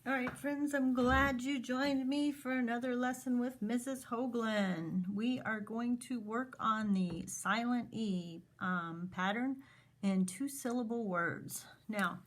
All right, friends, I'm glad you joined me for another lesson with Mrs. Hoagland. We are going to work on the silent E pattern in two-syllable words. Now,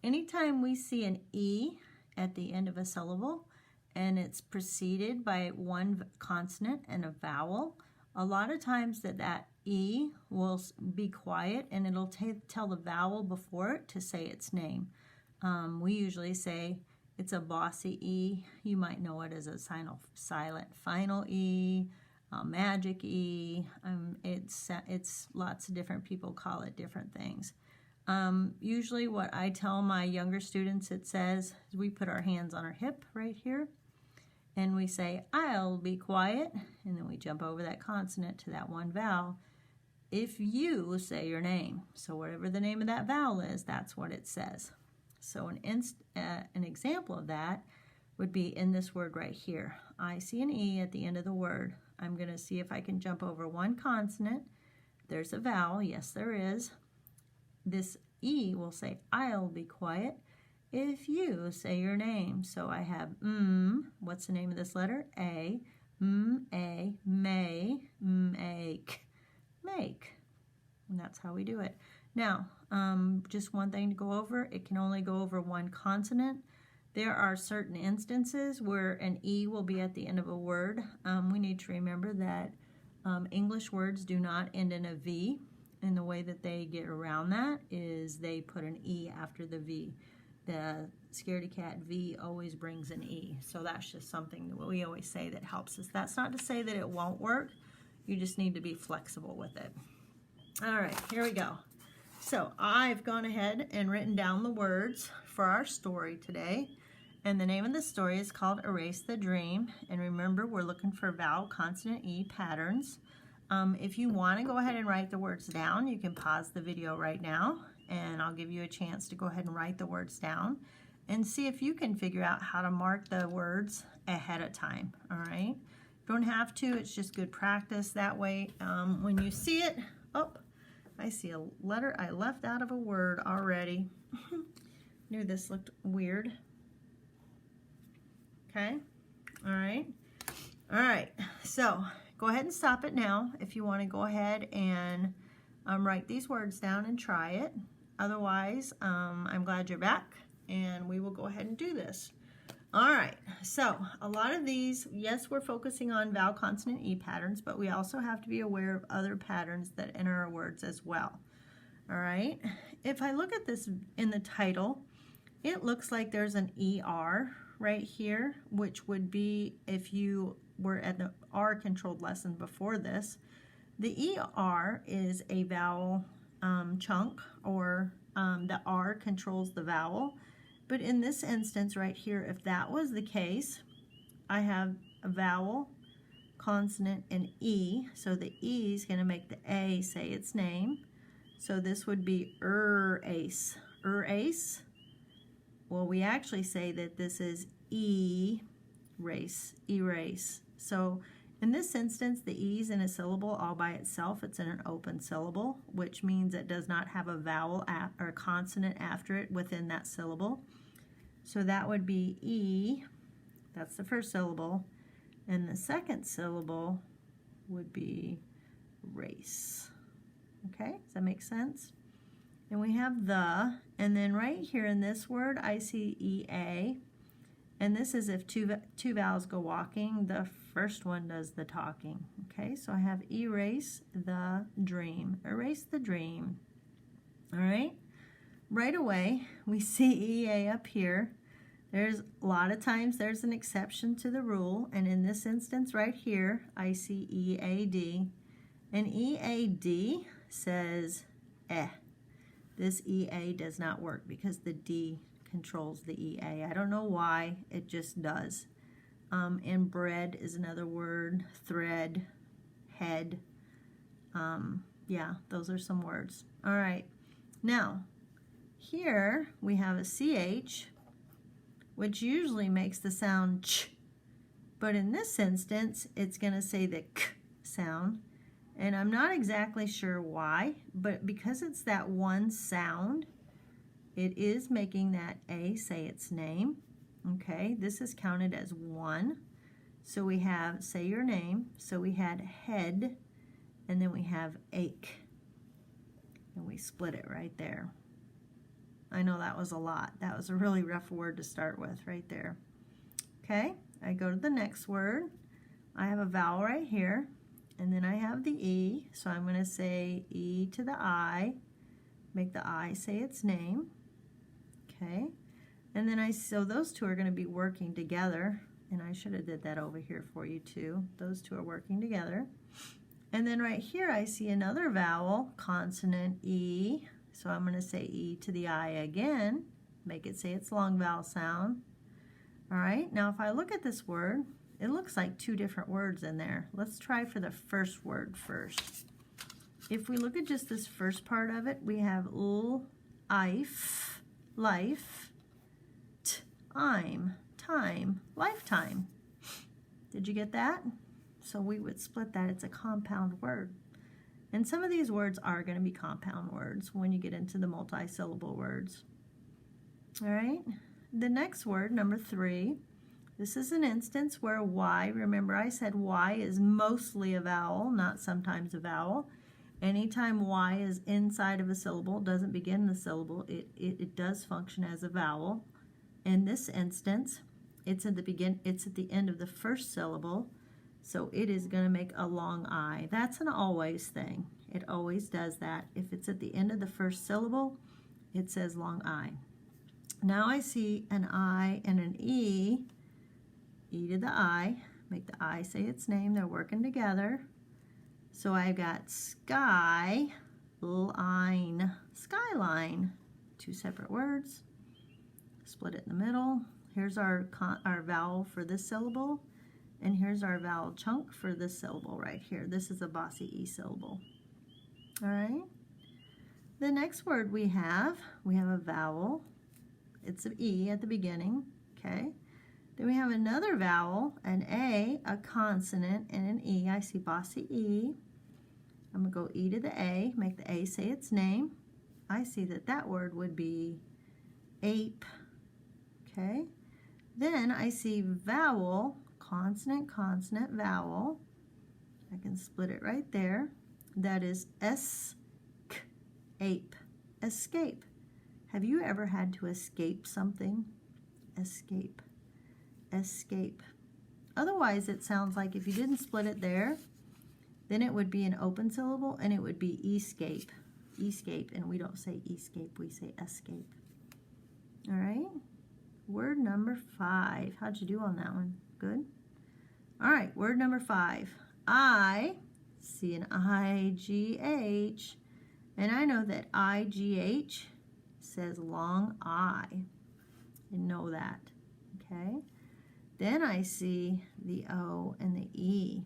anytime we see an E at the end of a syllable and it's preceded by one consonant and a vowel, a lot of times that E will be quiet and it'll tell the vowel before it to say its name. We usually say, it's a bossy E. You might know it as a silent final E, a magic E. It's lots of different people call it different things. Usually what I tell my younger students it says is we put our hands on our hip right here and we say, I'll be quiet, and then we jump over that consonant to that one vowel if you say your name. So whatever the name of that vowel is, that's what it says. So an example of that would be in this word right here. I see an E at the end of the word. I'm going to see if I can jump over one consonant. There's a vowel. Yes, there is. This E will say, I'll be quiet if you say your name. So I have what's the name of this letter? A, a, may, make, make. And that's how we do it. Now, just one thing to go over, it can only go over one consonant. There are certain instances where an E will be at the end of a word. We need to remember that English words do not end in a V, and the way that they get around that is they put an E after the V. The scaredy cat V always brings an E, so that's just something that we always say that helps us. That's not to say that it won't work, you just need to be flexible with it. All right, here we go. So I've gone ahead and written down the words for our story today. And the name of the story is called Erase the Dream. And remember, we're looking for vowel, consonant, E patterns. If you want to go ahead and write the words down, you can pause the video right now. And I'll give you a chance to go ahead and write the words down. And see if you can figure out how to mark the words ahead of time. All right? Don't have to. It's just good practice. That way, when you see it, I see a letter I left out of a word already. Knew this looked weird. Okay, all right. So go ahead and stop it now if you want to go ahead and write these words down and try it. Otherwise, I'm glad you're back and we will go ahead and do this. All right, so a lot of these, yes, we're focusing on vowel, consonant, E patterns, but we also have to be aware of other patterns that enter our words as well. All right, if I look at this in the title, it looks like there's an ER right here, which would be if you were at the R-controlled lesson before this. The ER is a vowel chunk, or the R controls the vowel. But in this instance right here, if that was the case, I have a vowel, consonant, and E. So the E is going to make the A say its name. So this would be erase. Erase. Well, we actually say that this is erase. Erase. So in this instance, the E is in a syllable all by itself. It's in an open syllable, which means it does not have a vowel or consonant after it within that syllable. So that would be E, that's the first syllable, and the second syllable would be race. Okay, does that make sense? And we have the, and then right here in this word, I see EA, and this is if two vowels go walking, the first one does the talking. Okay, so I have erase the dream. Erase the dream. All right, right away, we see EA up here. There's a lot of times there's an exception to the rule, and in this instance right here, I see EAD. And EAD says eh. This EA does not work because the D controls the EA. I don't know why, it just does. And bread is another word, thread, head. Yeah, those are some words. All right, now here we have a CH, which usually makes the sound ch, but in this instance, it's going to say the k sound, and I'm not exactly sure why, but because it's that one sound, it is making that A say its name, Okay, this is counted as 1. So we have say your name. So we had head, and then we have ache. And we split it right there. I know that was a lot. That was a really rough word to start with right there. Okay, I go to the next word. I have a vowel right here, and then I have the E. So I'm going to say E to the I, make the I say its name. Okay, and then so those two are going to be working together, and I should have did that over here for you too. Those two are working together. And then right here I see another vowel, consonant E. So I'm going to say E to the I again, make it say its long vowel sound. All right, now if I look at this word, it looks like 2 different words in there. Let's try for the first word first. If we look at just this first part of it, we have life, life, time, lifetime. Did you get that? So we would split that. It's a compound word. And some of these words are going to be compound words when you get into the multi-syllable words. All right, the next word, number 3, this is an instance where Y, remember I said Y is mostly a vowel, not sometimes a vowel. Anytime Y is inside of a syllable, doesn't begin the syllable, it does function as a vowel. In this instance, it's at the end of the first syllable, so it is going to make a long I. That's an always thing. It always does that. If it's at the end of the first syllable, it says long I. Now I see an I and an E. E to the I, make the I say its name. They're working together. So I got sky, line, skyline. 2 separate words. Split it in the middle. Here's our vowel for this syllable, and here's our vowel chunk for this syllable right here. This is a bossy E syllable. All right. The next word we have a vowel. It's an E at the beginning. Okay. Then we have another vowel, an A, a consonant, and an E. I see bossy E. I'm going to go E to the A, make the A say its name. I see that word would be ape. Okay. Then I see vowel, consonant, consonant, vowel. I can split it right there. That is ape, escape. Have you ever had to escape something? Escape, escape. Otherwise, it sounds like if you didn't split it there, then it would be an open syllable, and it would be escape, escape. And we don't say escape, we say escape. All right. Word number 5. How'd you do on that one? Good? All right, word number 5. I see an I-G-H, and I know that I-G-H says long I. I know that, okay? Then I see the O and the E.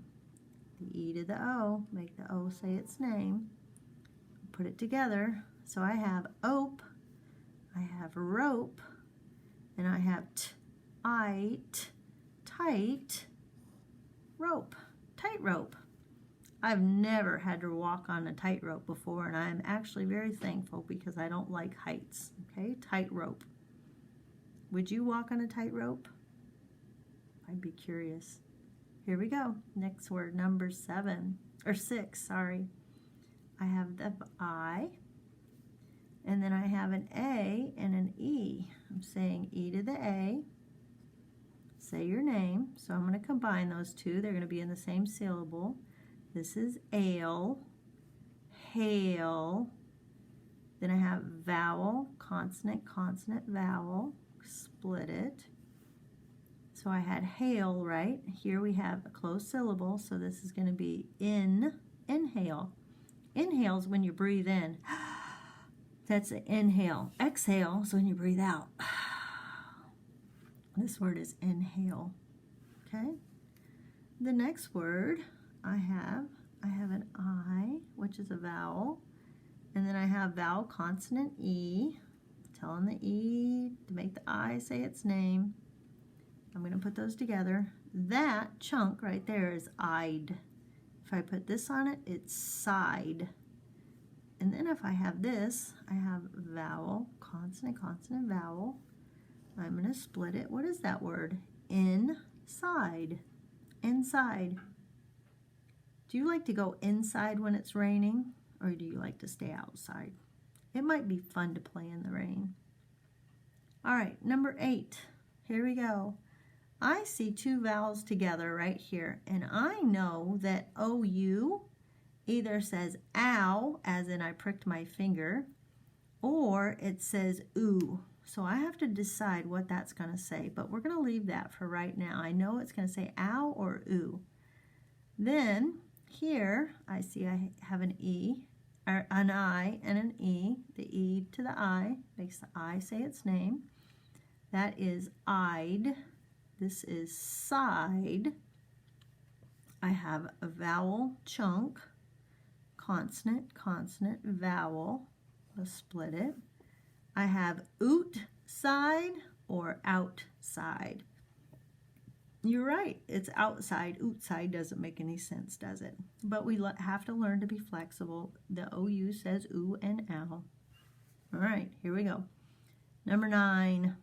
The E to the O, make the O say its name. Put it together. So I have ope, I have rope, and I have tight, rope, tightrope. I've never had to walk on a tightrope before, and I'm actually very thankful because I don't like heights. Okay, tightrope. Would you walk on a tightrope? I'd be curious. Here we go. Next word, number 6, sorry. I have the I, and then I have an A and an E. I'm saying E to the A. Say your name. So I'm going to combine those two. They're going to be in the same syllable. This is ale, hail. Then I have vowel, consonant, consonant, vowel. Split it. So I had hail, right? Here we have a closed syllable, so this is going to be inhale. Inhale is when you breathe in. That's an inhale. Exhale is when you breathe out. This word is inhale. Okay? The next word I have an I, which is a vowel, and then I have vowel, consonant, E. Telling the E to make the I say its name. I'm going to put those together. That chunk right there is I'd. If I put this on it, it's side. And then if I have this, I have vowel, consonant, consonant, vowel. I'm going to split it. What is that word? Inside. Inside. Do you like to go inside when it's raining, or do you like to stay outside? It might be fun to play in the rain. All right, number 8. Here we go. I see two vowels together right here, and I know that OU either says ow, as in I pricked my finger, or it says ooh. So I have to decide what that's going to say, but we're going to leave that for right now. I know it's going to say ow or ooh. Then here I see I have an E, or an I and an E. The E to the I makes the I say its name. That is I'd. This is side. I have a vowel chunk, consonant, consonant, vowel. Let's split it. I have outside or outside. You're right, it's outside. Outside doesn't make any sense, does it? But we have to learn to be flexible. The OU says ooh and ow. All right, here we go. Number 9,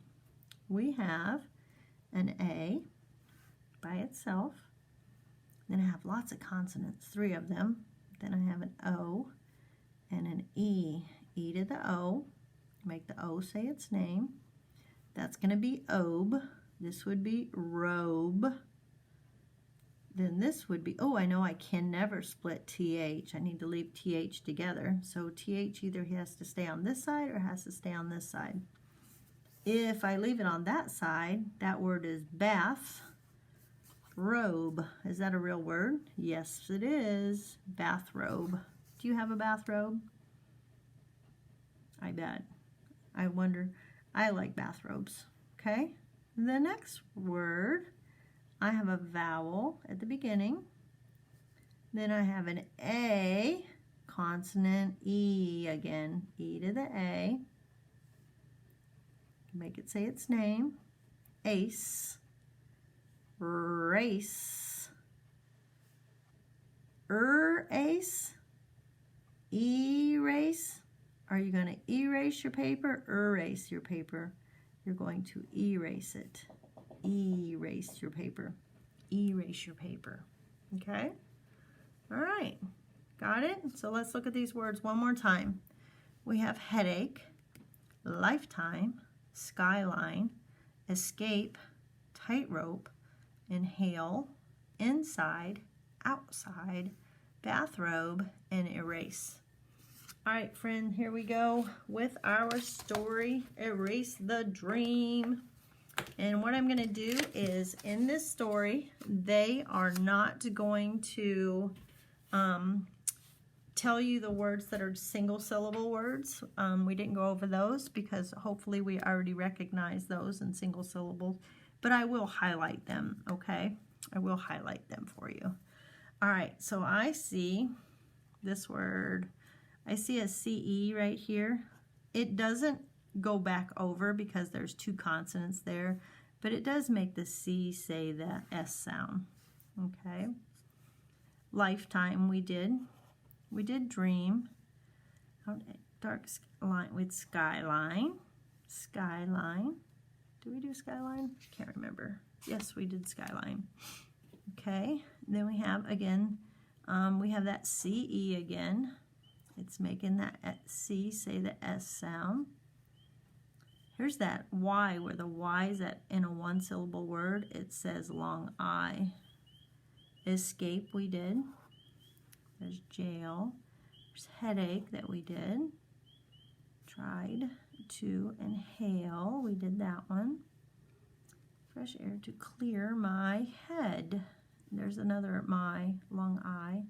we have an A by itself. Then I have lots of consonants, 3 of them. Then I have an O and an E. E to the O. Make the O say its name. That's going to be obe. This would be robe. Then this would be, oh, I know I can never split TH. I need to leave TH together. So TH either has to stay on this side or has to stay on this side. If I leave it on that side, that word is bath. Robe. Is that a real word? Yes, it is. Bathrobe. Do you have a bathrobe? I bet. I wonder. I like bathrobes. Okay? The next word, I have a vowel at the beginning. Then I have an A, consonant, E again. E to the A. Make it say its name. Ace. Race. Ace. Erase. Are you going to erase your paper? Erase your paper. You're going to erase it. Erase your paper. Erase your paper. Okay? All right. Got it? So let's look at these words one more time. We have headache, lifetime, skyline, escape, tightrope, inhale, inside, outside, bathrobe, and erase. All right, friend, here we go with our story, Erase the Dream. And what I'm going to do is, in this story, they are not going to tell you the words that are single syllable words. We didn't go over those because hopefully we already recognize those in single syllables. But I will highlight them, okay? I will highlight them for you. All right, so I see this word. I see a CE right here. It doesn't go back over because there's 2 consonants there, but it does make the C say the S sound. Okay. Lifetime we did. We did dream. Dark line with skyline. Skyline. Did we do skyline? Can't remember. Yes, we did skyline. Okay. Then we have again, we have that CE again. It's making that C say the S sound. Here's that Y, where the Y is in a 1-syllable word. It says long I. Escape we did. There's jail. There's headache that we did. Tried to inhale. We did that one. Fresh air to clear my head. There's another my, long I.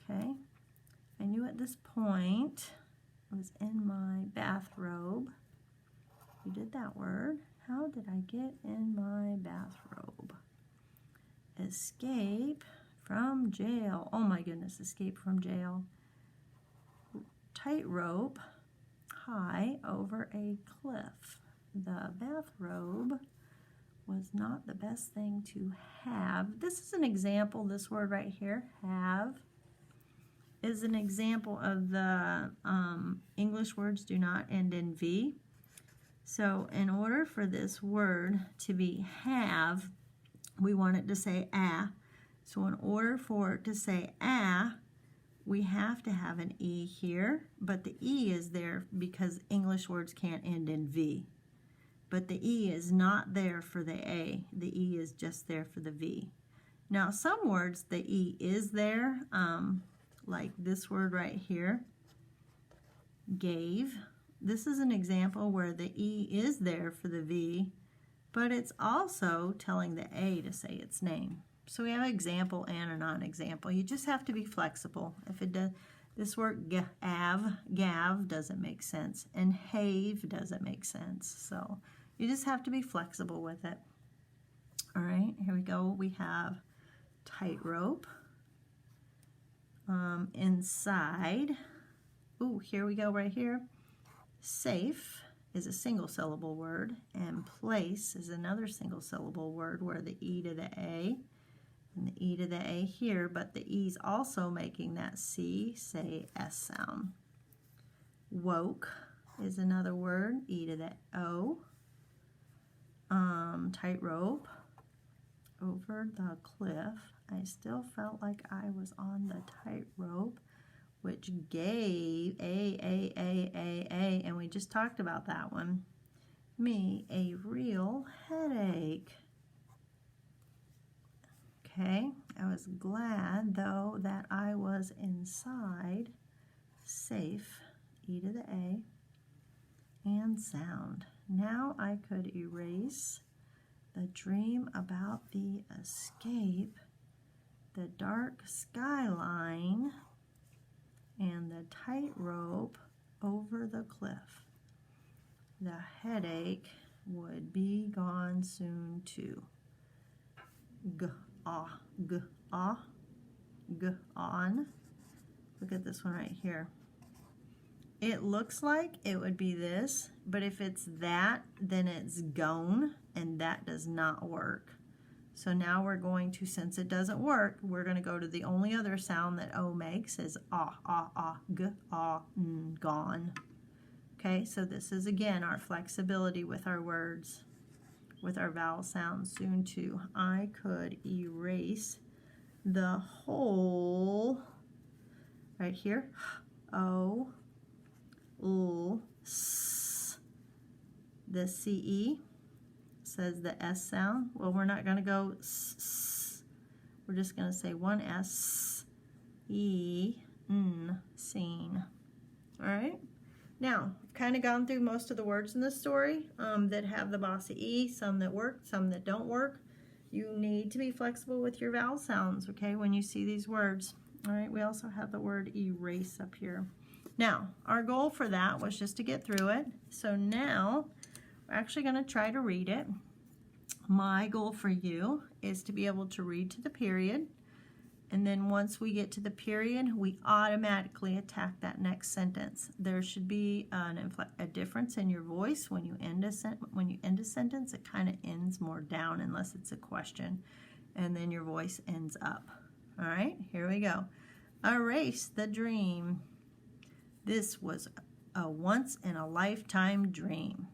Okay. I knew at this point I was in my bathrobe. We did that word. How did I get in my bathrobe? Escape from jail. Oh my goodness, escape from jail. Tightrope, high over a cliff. The bathrobe was not the best thing to have. This is an example, this word right here, have, is an example of the English words do not end in V. So in order for this word to be have, we want it to say ah. So in order for it to say ah, we have to have an E here, but the E is there because English words can't end in V. But the E is not there for the A. The E is just there for the V. Now some words the E is there, like this word right here, gave. This is an example where the E is there for the V, but it's also telling the A to say its name. So we have an example and a non-example. You just have to be flexible. If it does, this word gav doesn't make sense, and have doesn't make sense. So you just have to be flexible with it. All right, here we go. We have tightrope. Inside. Ooh, here we go right here. Safe is a single syllable word, and place is another single syllable word where the E to the A and the E to the A here, but the E's also making that C, say, S sound. Woke is another word, E to the O. Tightrope. Over the cliff. I still felt like I was on the tightrope, which gave A, and we just talked about that one, me a real headache. Okay, I was glad, though, that I was inside, safe, E to the A, and sound. Now I could erase the dream about the escape, the dark skyline, and the tightrope over the cliff. The headache would be gone soon too. G-ah, g-ah, g-on. Look at this one right here. It looks like it would be this, but if it's that, then it's gone, and that does not work. So now we're going to, since it doesn't work, we're going to go to the only other sound that O makes is ah, ah, ah, g, ah, gone. Okay, so this is again our flexibility with our words, with our vowel sounds. Soon too. I could erase the whole, right here, O, L, S, the CE. Says the S sound. Well, we're not going to go S. We're just going to say one S, E, N, seen. All right. Now, kind of gone through most of the words in this story that have the bossy E, some that work, some that don't work. You need to be flexible with your vowel sounds, okay, when you see these words. All right, we also have the word erase up here. Now, our goal for that was just to get through it. So now, we're actually going to try to read it. My goal for you is to be able to read to the period, and then once we get to the period, we automatically attack that next sentence. There should be a difference in your voice when you end a sentence. It kind of ends more down unless it's a question, and then your voice ends up. All right, here we go. Erase the dream. This was a once-in-a-lifetime dream.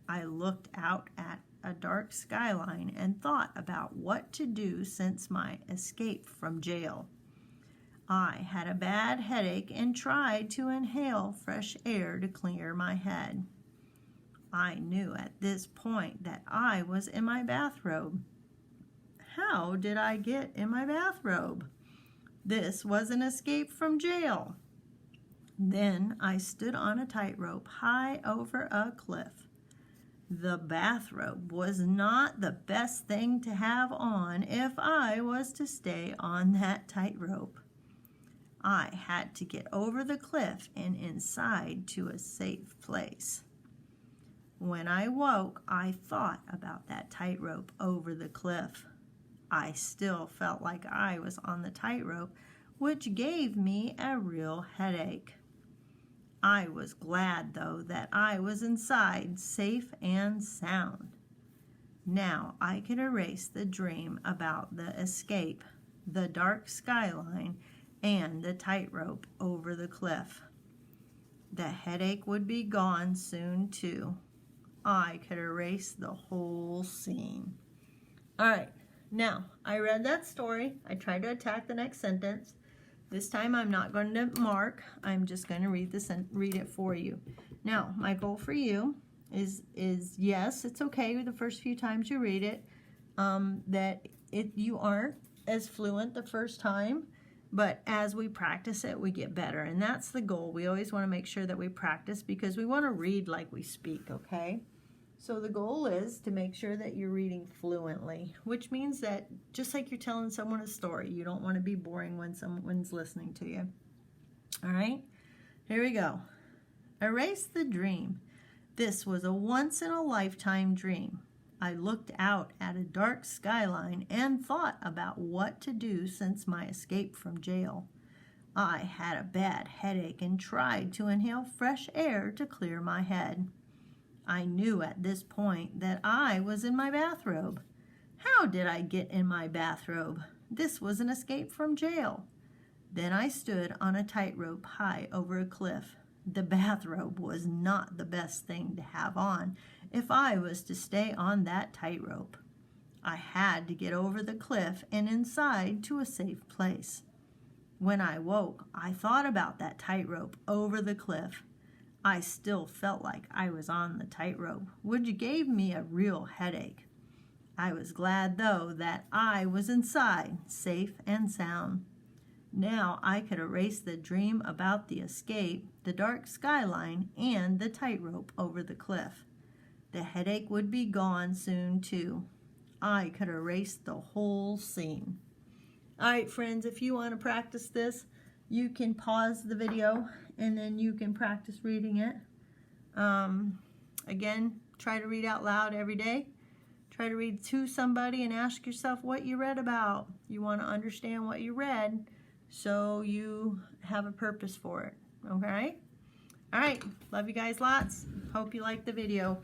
I looked out at a dark skyline and thought about what to do since my escape from jail. I had a bad headache and tried to inhale fresh air to clear my head. I knew at this point that I was in my bathrobe. How did I get in my bathrobe? This was an escape from jail. Then I stood on a tightrope high over a cliff. The bathrobe was not the best thing to have on if I was to stay on that tightrope. I had to get over the cliff and inside to a safe place. When I woke, I thought about that tightrope over the cliff. I still felt like I was on the tightrope, which gave me a real headache. I was glad, though, that I was inside, safe and sound. Now I could erase the dream about the escape, the dark skyline, and the tightrope over the cliff. The headache would be gone soon, too. I could erase the whole scene. All right, now I read that story. I tried to attack the next sentence. This time I'm not going to mark. I'm just going to read it for you. Now, my goal for you is yes, it's okay the first few times you read it, that you aren't as fluent the first time, but as we practice it, we get better, and that's the goal. We always want to make sure that we practice because we want to read like we speak, okay? So the goal is to make sure that you're reading fluently, which means that just like you're telling someone a story, you don't want to be boring when someone's listening to you. All right, here we go. Erase the dream. This was a once-in-a-lifetime dream. I looked out at a dark skyline and thought about what to do since my escape from jail. I had a bad headache and tried to inhale fresh air to clear my head. I knew at this point that I was in my bathrobe. How did I get in my bathrobe? This was an escape from jail. Then I stood on a tightrope high over a cliff. The bathrobe was not the best thing to have on if I was to stay on that tightrope. I had to get over the cliff and inside to a safe place. When I woke, I thought about that tightrope over the cliff. I still felt like I was on the tightrope, which gave me a real headache. I was glad, though, that I was inside, safe and sound. Now I could erase the dream about the escape, the dark skyline, and the tightrope over the cliff. The headache would be gone soon, too. I could erase the whole scene. All right, friends, if you want to practice this, you can pause the video and then you can practice reading it. Again, try to read out loud every day. Try to read to somebody and ask yourself what you read about. You want to understand what you read so you have a purpose for it. Okay? All right. Love you guys lots. Hope you liked the video.